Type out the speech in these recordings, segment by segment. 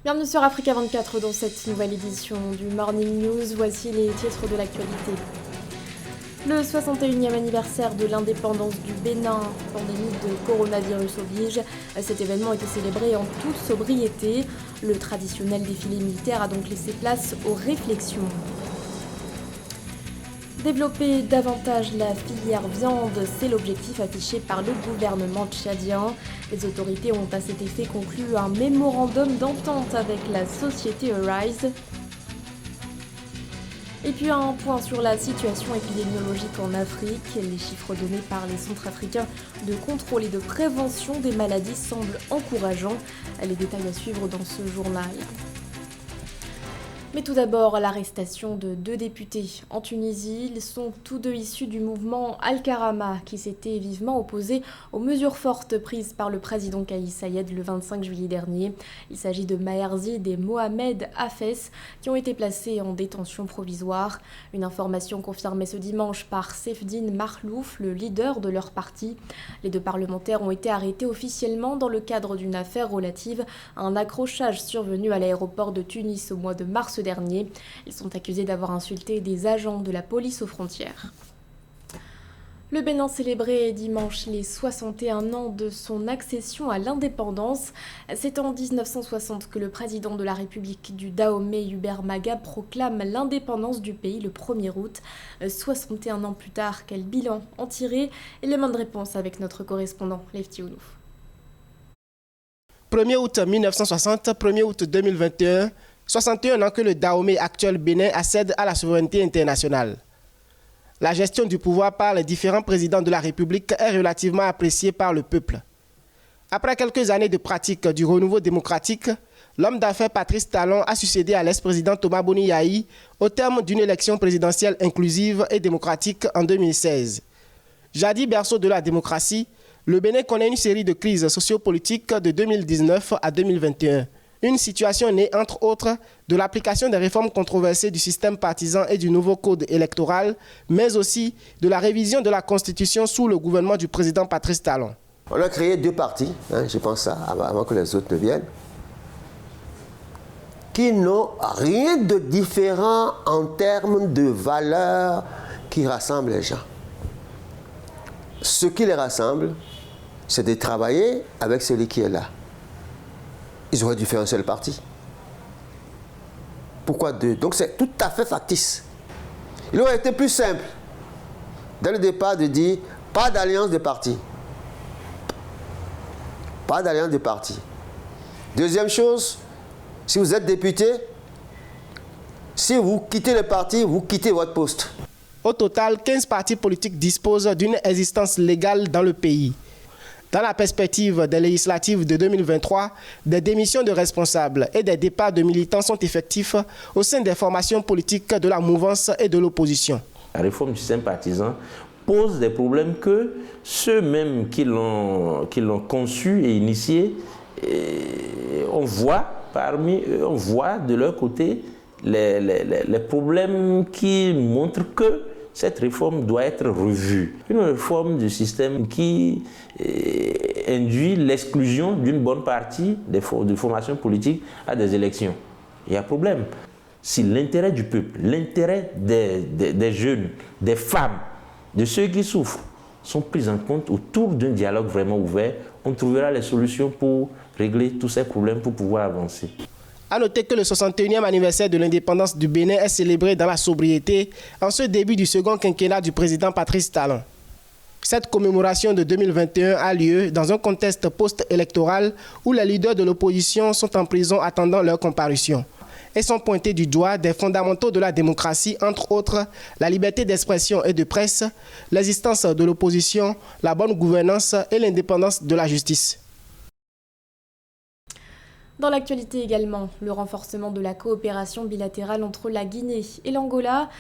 Bienvenue sur Africa 24 dans cette nouvelle édition du Morning News. Voici les titres de l'actualité. Le 61e anniversaire de l'indépendance du Bénin, pandémie de coronavirus oblige. Cet événement a été célébré en toute sobriété. Le traditionnel défilé militaire a donc laissé place aux réflexions. Développer davantage la filière viande, c'est l'objectif affiché par le gouvernement tchadien. Les autorités ont à cet effet conclu un mémorandum d'entente avec la société Arise. Et puis un point sur la situation épidémiologique en Afrique. Les chiffres donnés par les centres africains de contrôle et de prévention des maladies semblent encourageants. Les détails à suivre dans ce journal. Mais tout d'abord, l'arrestation de 2 députés en Tunisie. Ils sont tous deux issus du mouvement Al-Karama qui s'était vivement opposé aux mesures fortes prises par le président Kais Saied le 25 juillet dernier. Il s'agit de Maher Zid et Mohamed Hafez qui ont été placés en détention provisoire. Une information confirmée ce dimanche par Sefdine Marlouf, le leader de leur parti. Les 2 parlementaires ont été arrêtés officiellement dans le cadre d'une affaire relative à un accrochage survenu à l'aéroport de Tunis au mois de mars dernier. Ils sont accusés d'avoir insulté des agents de la police aux frontières. Le Bénin célébrait dimanche les 61 ans de son accession à l'indépendance. C'est en 1960 que le président de la République du Dahomey, Hubert Maga, proclame l'indépendance du pays le 1er août. 61 ans plus tard, quel bilan en tirer? Élément de réponse avec notre correspondant, Lefty Ounouf. 1er août 1960, 1er août 2021, 61 ans que le Dahomey actuel Bénin accède à la souveraineté internationale. La gestion du pouvoir par les différents présidents de la République est relativement appréciée par le peuple. Après quelques années de pratique du renouveau démocratique, l'homme d'affaires Patrice Talon a succédé à l'ex-président Thomas Boni Yahi au terme d'une élection présidentielle inclusive et démocratique en 2016. Jadis berceau de la démocratie, le Bénin connaît une série de crises sociopolitiques de 2019 à 2021. Une situation née, entre autres, de l'application des réformes controversées du système partisan et du nouveau code électoral, mais aussi de la révision de la Constitution sous le gouvernement du président Patrice Talon. On a créé 2 partis, je pense ça, avant que les autres ne viennent, qui n'ont rien de différent en termes de valeurs qui rassemblent les gens. Ce qui les rassemble, c'est de travailler avec celui qui est là. Ils auraient dû faire un seul parti. Pourquoi 2? Donc c'est tout à fait factice. Il aurait été plus simple, dès le départ, de dire pas d'alliance de partis. Pas d'alliance de partis. Deuxième chose, si vous êtes député, si vous quittez le parti, vous quittez votre poste. Au total, 15 partis politiques disposent d'une existence légale dans le pays. Dans la perspective des législatives de 2023, des démissions de responsables et des départs de militants sont effectifs au sein des formations politiques de la mouvance et de l'opposition. La réforme du système partisan pose des problèmes que ceux-mêmes qui l'ont conçu et initié, on voit de leur côté les problèmes qui montrent que cette réforme doit être revue. Une réforme du système qui induit l'exclusion d'une bonne partie des formations politiques à des élections. Il y a problème. Si l'intérêt du peuple, l'intérêt des jeunes, des femmes, de ceux qui souffrent, sont pris en compte autour d'un dialogue vraiment ouvert, on trouvera les solutions pour régler tous ces problèmes pour pouvoir avancer. A noter que le 61e anniversaire de l'indépendance du Bénin est célébré dans la sobriété en ce début du second quinquennat du président Patrice Talon. Cette commémoration de 2021 a lieu dans un contexte post-électoral où les leaders de l'opposition sont en prison attendant leur comparution et sont pointés du doigt des fondamentaux de la démocratie, entre autres la liberté d'expression et de presse, l'existence de l'opposition, la bonne gouvernance et l'indépendance de la justice. Dans l'actualité également, le renforcement de la coopération bilatérale entre la Guinée et l'Angola.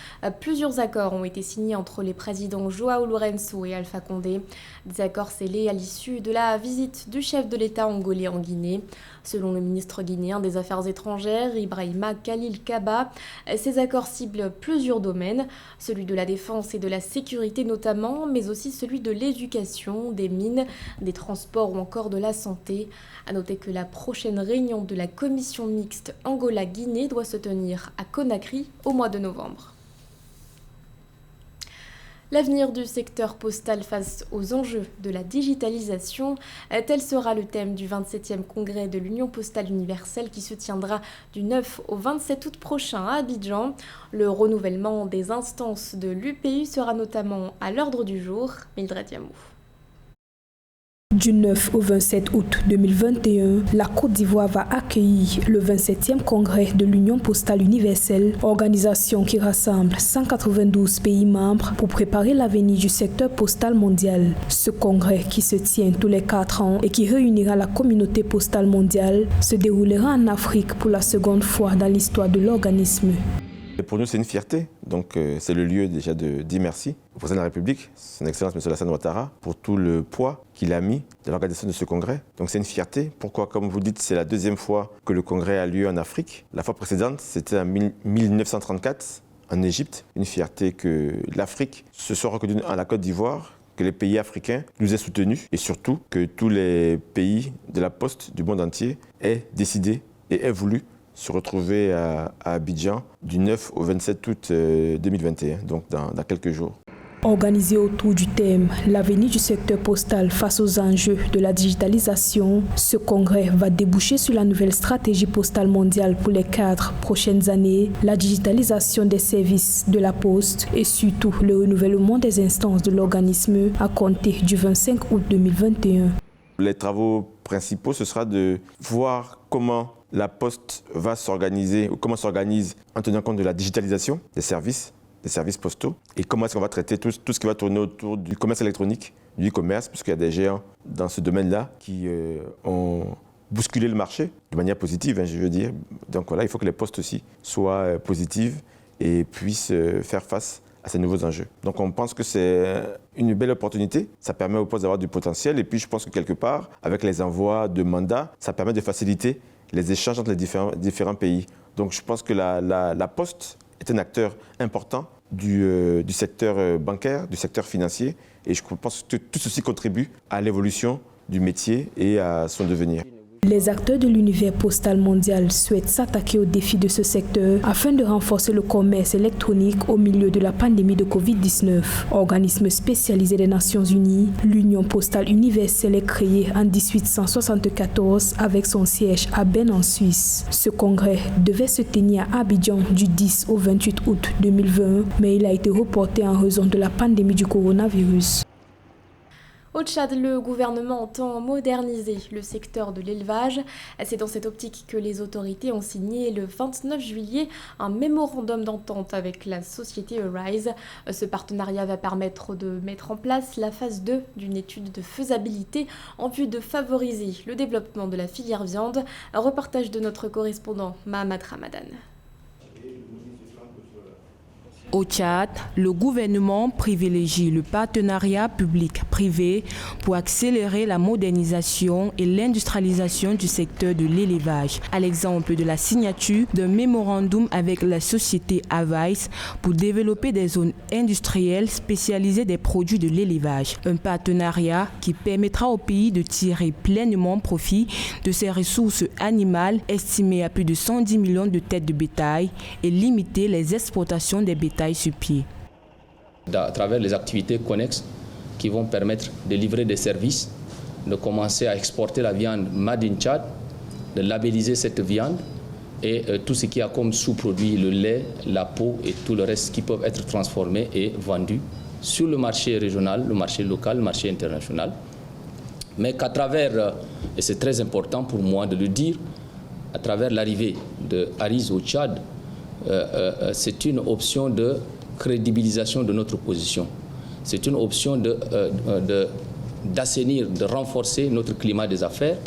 Plusieurs accords ont été signés entre les présidents João Lourenço et Alpha Condé. Des accords scellés à l'issue de la visite du chef de l'État angolais en Guinée. Selon le ministre guinéen des Affaires étrangères, Ibrahima Khalil Kaba, ces accords ciblent plusieurs domaines, celui de la défense et de la sécurité notamment, mais aussi celui de l'éducation, des mines, des transports ou encore de la santé. À noter que la prochaine réunion réunion de la commission mixte Angola-Guinée doit se tenir à Conakry au mois de novembre. L'avenir du secteur postal face aux enjeux de la digitalisation, tel sera le thème du 27e congrès de l'Union postale universelle qui se tiendra du 9 au 27 août prochain à Abidjan. Le renouvellement des instances de l'UPU sera notamment à l'ordre du jour. Mildred Yamou. Du 9 au 27 août 2021, la Côte d'Ivoire va accueillir le 27e congrès de l'Union postale universelle, organisation qui rassemble 192 pays membres pour préparer l'avenir du secteur postal mondial. Ce congrès, qui se tient tous les 4 ans et qui réunira la communauté postale mondiale, se déroulera en Afrique pour la seconde fois dans l'histoire de l'organisme. Pour nous, c'est une fierté. Donc, c'est le lieu déjà de dire merci au président de la République, son Excellence M. Alassane Ouattara, pour tout le poids qu'il a mis dans l'organisation de ce congrès. Donc, c'est une fierté. Pourquoi? Comme vous dites, c'est la deuxième fois que le congrès a lieu en Afrique. La fois précédente, c'était en 1934, en Égypte. Une fierté que l'Afrique se soit reconnue à la Côte d'Ivoire, que les pays africains nous aient soutenus et surtout que tous les pays de la Poste du monde entier aient décidé et aient voulu se retrouver à Abidjan du 9 au 27 août 2021, donc dans quelques jours. Organisé autour du thème « L'avenir du secteur postal face aux enjeux de la digitalisation », ce congrès va déboucher sur la nouvelle stratégie postale mondiale pour les 4 prochaines années, la digitalisation des services de la Poste et surtout le renouvellement des instances de l'organisme à compter du 25 août 2021. Les travaux principaux, ce sera de voir comment la Poste va s'organiser ou comment s'organise en tenant compte de la digitalisation des services postaux et comment est-ce qu'on va traiter tout ce qui va tourner autour du commerce électronique, du e-commerce, puisqu'il y a des géants dans ce domaine-là qui ont bousculé le marché de manière positive, je veux dire. Donc voilà, il faut que les postes aussi soient positives et puissent faire face à ces nouveaux enjeux. Donc on pense que c'est une belle opportunité, ça permet aux postes d'avoir du potentiel et puis je pense que quelque part, avec les envois de mandats, ça permet de faciliter les échanges entre les différents pays. Donc je pense que la Poste est un acteur important du secteur bancaire, du secteur financier et je pense que tout ceci contribue à l'évolution du métier et à son devenir. Les acteurs de l'univers postal mondial souhaitent s'attaquer aux défis de ce secteur afin de renforcer le commerce électronique au milieu de la pandémie de Covid-19. Organisme spécialisé des Nations Unies, l'Union postale universelle est créée en 1874 avec son siège à Berne en Suisse. Ce congrès devait se tenir à Abidjan du 10 au 28 août 2020, mais il a été reporté en raison de la pandémie du coronavirus. Au Tchad, le gouvernement entend moderniser le secteur de l'élevage. C'est dans cette optique que les autorités ont signé le 29 juillet un mémorandum d'entente avec la société Arise. Ce partenariat va permettre de mettre en place la phase 2 d'une étude de faisabilité en vue de favoriser le développement de la filière viande. Un reportage de notre correspondant Mahamad Ramadan. Au Tchad, le gouvernement privilégie le partenariat public-privé pour accélérer la modernisation et l'industrialisation du secteur de l'élevage, à l'exemple de la signature d'un mémorandum avec la société Avice pour développer des zones industrielles spécialisées des produits de l'élevage. Un partenariat qui permettra au pays de tirer pleinement profit de ses ressources animales estimées à plus de 110 millions de têtes de bétail et limiter les exportations des bétails sur pied. À travers les activités connexes qui vont permettre de livrer des services, de commencer à exporter la viande Made in Tchad, de labelliser cette viande et tout ce qui a comme sous-produit, le lait, la peau et tout le reste qui peuvent être transformés et vendus sur le marché régional, le marché local, le marché international. Mais qu'à travers, et c'est très important pour moi de le dire, à travers l'arrivée de Arise au Tchad, c'est une option de crédibilisation de notre position. C'est une option d'assainir, de renforcer notre climat des affaires.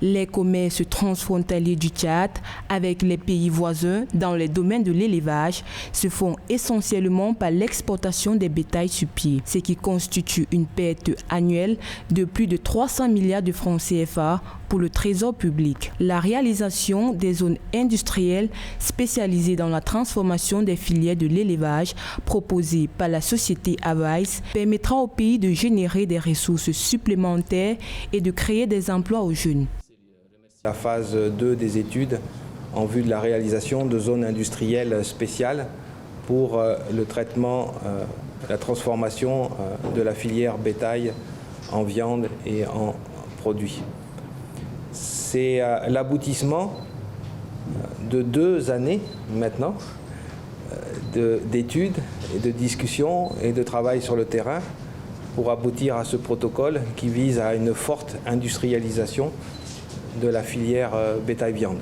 Les commerces transfrontaliers du Tchad avec les pays voisins dans les domaines de l'élevage se font essentiellement par l'exportation des bétails sur pied, ce qui constitue une perte annuelle de plus de 300 milliards de francs CFA pour le trésor public. La réalisation des zones industrielles spécialisées dans la transformation des filières de l'élevage proposée par la société Avice permettra au pays de générer des ressources supplémentaires et de créer des emplois aux jeunes. La phase 2 des études en vue de la réalisation de zones industrielles spéciales pour le traitement, la transformation de la filière bétail en viande et en produits. C'est l'aboutissement de 2 années maintenant d'études et de discussions et de travail sur le terrain pour aboutir à ce protocole qui vise à une forte industrialisation de la filière bétail-viande.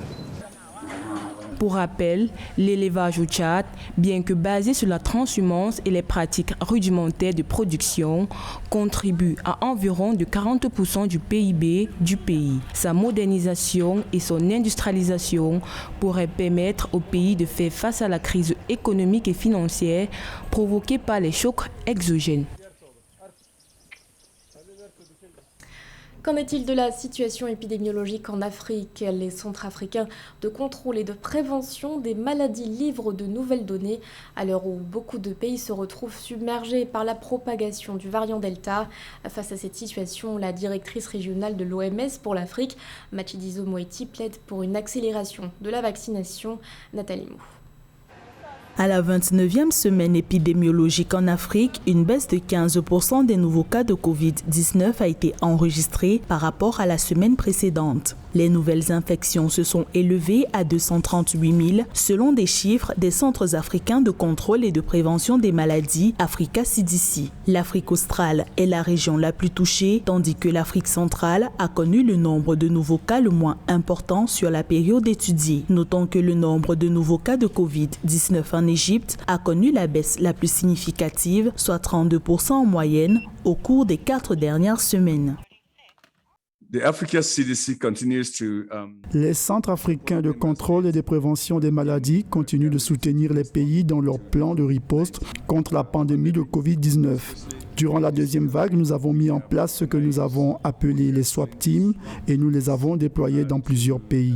Pour rappel, l'élevage au Tchad, bien que basé sur la transhumance et les pratiques rudimentaires de production, contribue à environ de 40% du PIB du pays. Sa modernisation et son industrialisation pourraient permettre au pays de faire face à la crise économique et financière provoquée par les chocs exogènes. Qu'en est-il de la situation épidémiologique en Afrique? Les centres africains de contrôle et de prévention des maladies livrent de nouvelles données à l'heure où beaucoup de pays se retrouvent submergés par la propagation du variant Delta. Face à cette situation, la directrice régionale de l'OMS pour l'Afrique, Matshidiso Moeti, plaide pour une accélération de la vaccination. Nathalie Mou. À la 29e semaine épidémiologique en Afrique, une baisse de 15% des nouveaux cas de Covid-19 a été enregistrée par rapport à la semaine précédente. Les nouvelles infections se sont élevées à 238 000 selon des chiffres des centres africains de contrôle et de prévention des maladies Africa CDC. L'Afrique australe est la région la plus touchée, tandis que l'Afrique centrale a connu le nombre de nouveaux cas le moins important sur la période étudiée. Notons que le nombre de nouveaux cas de Covid-19 en Égypte a connu la baisse la plus significative, soit 32% en moyenne, au cours des 4 dernières semaines. Les centres africains de contrôle et de prévention des maladies continuent de soutenir les pays dans leur plan de riposte contre la pandémie de Covid-19. Durant la deuxième vague, nous avons mis en place ce que nous avons appelé les swap teams et nous les avons déployés dans plusieurs pays.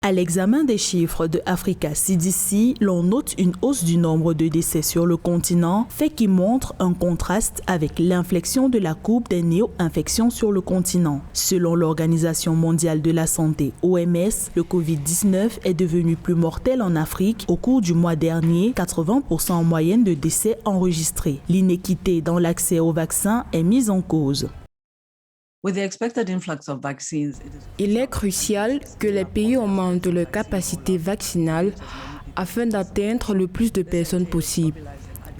À l'examen des chiffres de Africa CDC, l'on note une hausse du nombre de décès sur le continent, fait qui montre un contraste avec l'inflexion de la courbe des néo-infections sur le continent. Selon l'Organisation mondiale de la santé, OMS, le Covid-19 est devenu plus mortel en Afrique au cours du mois dernier, 80% en moyenne de décès enregistrés. L'inéquité dans l'accès aux vaccins est mise en cause. Il est crucial que les pays augmentent leur capacité vaccinale afin d'atteindre le plus de personnes possible,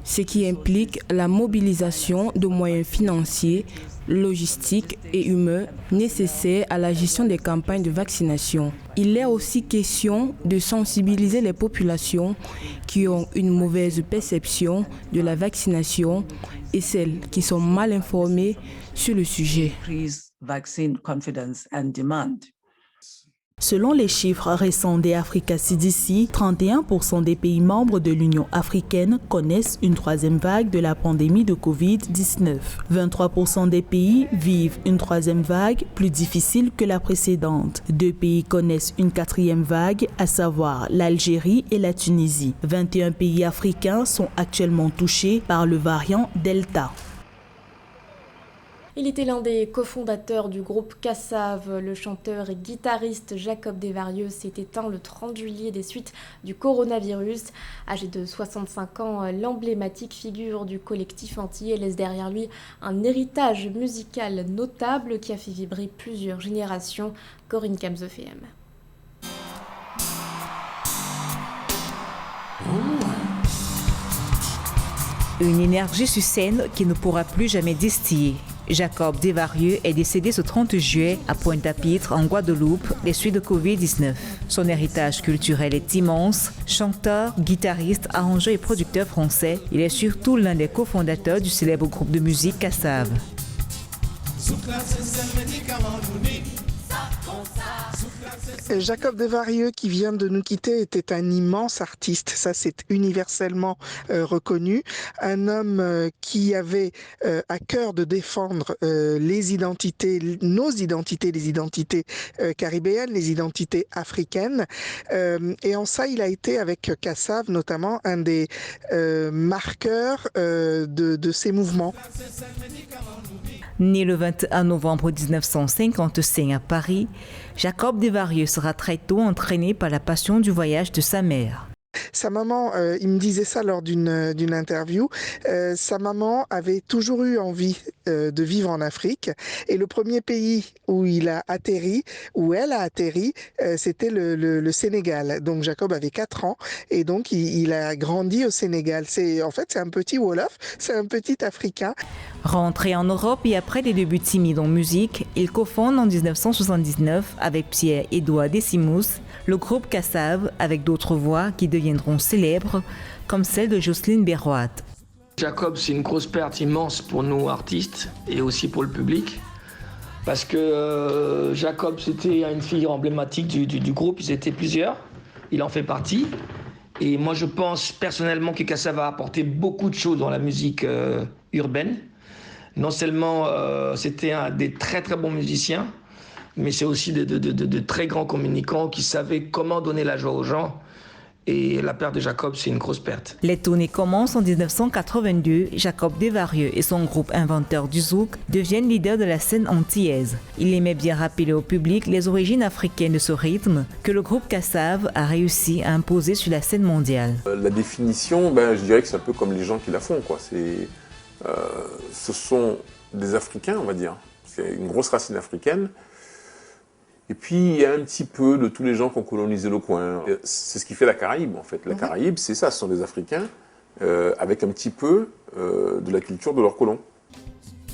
ce qui implique la mobilisation de moyens financiers, logistiques et humains nécessaires à la gestion des campagnes de vaccination. Il est aussi question de sensibiliser les populations qui ont une mauvaise perception de la vaccination et celles qui sont mal informées sur le sujet. Selon les chiffres récents des Africa CDC, 31% des pays membres de l'Union africaine connaissent une troisième vague de la pandémie de Covid-19. 23% des pays vivent une troisième vague plus difficile que la précédente. 2 pays connaissent une quatrième vague, à savoir l'Algérie et la Tunisie. 21 pays africains sont actuellement touchés par le variant Delta. Il était l'un des cofondateurs du groupe Kassav. Le chanteur et guitariste Jacob Desvarieux s'est éteint le 30 juillet des suites du coronavirus. Âgé de 65 ans, l'emblématique figure du collectif antillais laisse derrière lui un héritage musical notable qui a fait vibrer plusieurs générations. Corinne Kamzofem. Une énergie sur scène qui ne pourra plus jamais distiller. Jacob Desvarieux est décédé ce 30 juillet à Pointe-à-Pitre, en Guadeloupe, des suites de Covid-19. Son héritage culturel est immense. Chanteur, guitariste, arrangeur et producteur français, il est surtout l'un des cofondateurs du célèbre groupe de musique Kassav. Jacob Desvarieux, qui vient de nous quitter, était un immense artiste, ça c'est universellement reconnu. Un homme qui avait à cœur de défendre les identités, nos identités, les identités caribéennes, les identités africaines. Et en ça, il a été avec Kassav notamment un des marqueurs de ces mouvements. Né le 21 novembre 1955 à Paris, Jacob Desvarieux sera très tôt entraîné par la passion du voyage de sa mère. Sa maman, il me disait ça lors d'une interview, sa maman avait toujours eu envie de vivre en Afrique et le premier pays où il a atterri, où elle a atterri, c'était le Sénégal. Donc Jacob avait 4 ans et donc il a grandi au Sénégal. En fait, c'est un petit Wolof, c'est un petit Africain. Rentré en Europe et après des débuts timides en musique, il cofonde en 1979 avec Pierre-Édouard Décimus le groupe Kassav avec d'autres voix qui deviendront célèbres comme celle de Jocelyne Berroat. Jacob, c'est une grosse perte immense pour nous artistes et aussi pour le public parce que Jacob, c'était une figure emblématique du groupe, ils étaient plusieurs, il en fait partie. Et moi, je pense personnellement que Kassav a apporté beaucoup de choses dans la musique urbaine. Non seulement c'était un des très très bons musiciens, mais c'est aussi de très grands communicants qui savaient comment donner la joie aux gens. Et la perte de Jacob, c'est une grosse perte. Les tournées commencent en 1982. Jacob Desvarieux et son groupe inventeur du zouk deviennent leaders de la scène antillaise. Il aimait bien rappeler au public les origines africaines de ce rythme que le groupe Kassav a réussi à imposer sur la scène mondiale. La définition, je dirais que c'est un peu comme les gens qui la font, quoi. Ce sont des Africains, on va dire. C'est une grosse racine africaine. Et puis, il y a un petit peu de tous les gens qui ont colonisé le coin. C'est ce qui fait la Caraïbe, en fait. La Caraïbe, c'est ça, ce sont des Africains avec un petit peu de la culture de leurs colons.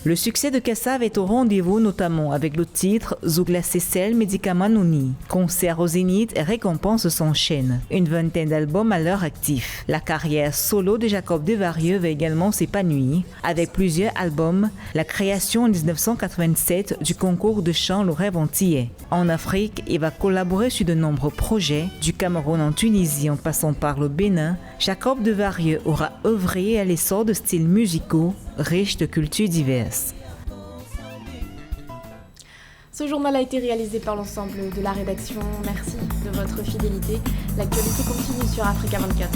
Le succès de Kassav est au rendez-vous, notamment avec le titre Zougla Sessel Médicament Nouni. Concerts au Zénith et récompenses s'enchaînent. Une vingtaine d'albums à leur actif. La carrière solo de Jacob Desvarieux va également s'épanouir, avec plusieurs albums, la création en 1987 du concours de chant Le Rêve Antillais. En Afrique, il va collaborer sur de nombreux projets, du Cameroun en Tunisie en passant par le Bénin. Jacob Desvarieux aura œuvré à l'essor de styles musicaux riches de cultures diverses. Ce journal a été réalisé par l'ensemble de la rédaction. Merci de votre fidélité. L'actualité continue sur Africa 24.